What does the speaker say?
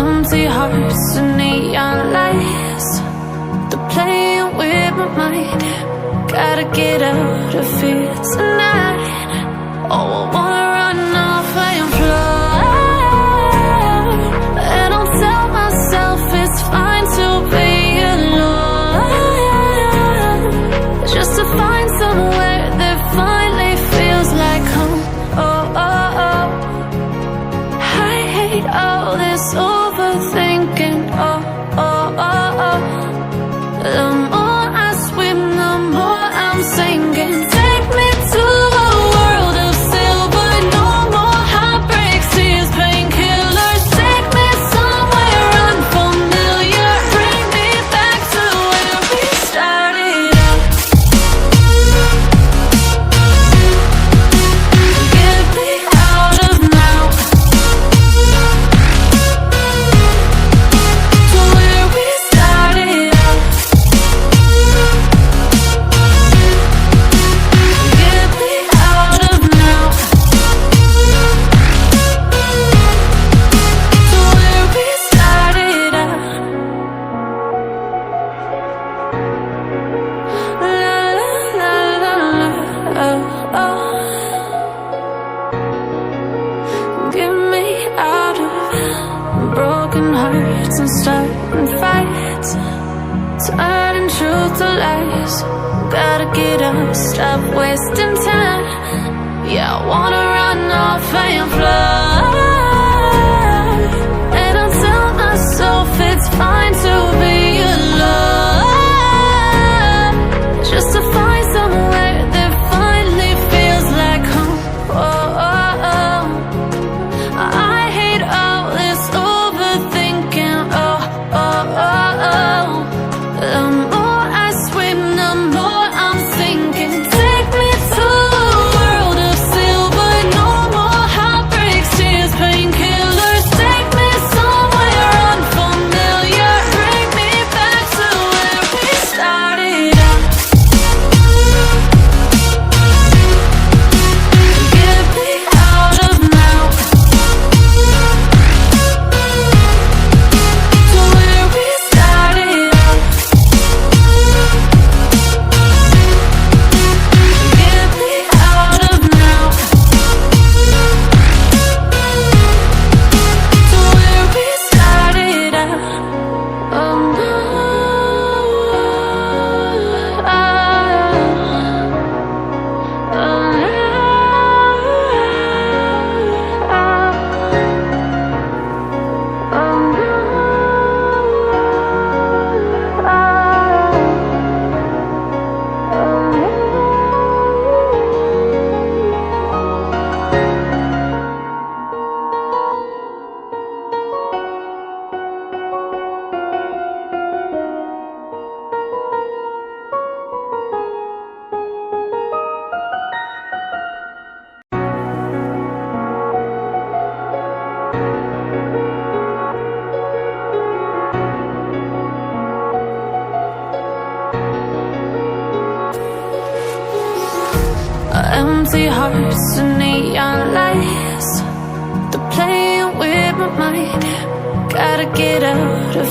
Empty hearts and neon lights, they're playing with my mind. Gotta get out of here tonight. Oh, I wanna run off and fly, and I'll tell myself it's fine to be alone, just to find somewhere that finally feels like home. Oh, oh, oh. I hate all this overthinking. Oh, oh, oh, oh. The more I swim, the more I'm sinking. Take me to a world of silver. No more heartbreaks, tears, painkillers. Take me somewhere unfamiliar. Bring me back to where we started out. Get me out of now, to where we started out. Get me out of now, to where we started out. La la la la la, oh, oh. Get me out of broken hearts and starting fights, turning truth to lies. Gotta get up, stop wasting time. Yeah, I wanna run off and fly, and I'll tell myself it's fine to be alone, just to find somewhere that finally feels like home. Oh, oh, oh. I hate all this overthinking. Oh, oh, oh, oh. The more I swim, the more I'm sinking. Take me to a world of silver. No more heartbreaks, tears, painkillers. Take me somewhere unfamiliar. Bring me back to where we started out. Get me out of now, to where we started out. Get me out of now, to where we started out. Oh, no. Empty hearts and neon lights, they're playing with my mind. Gotta get out of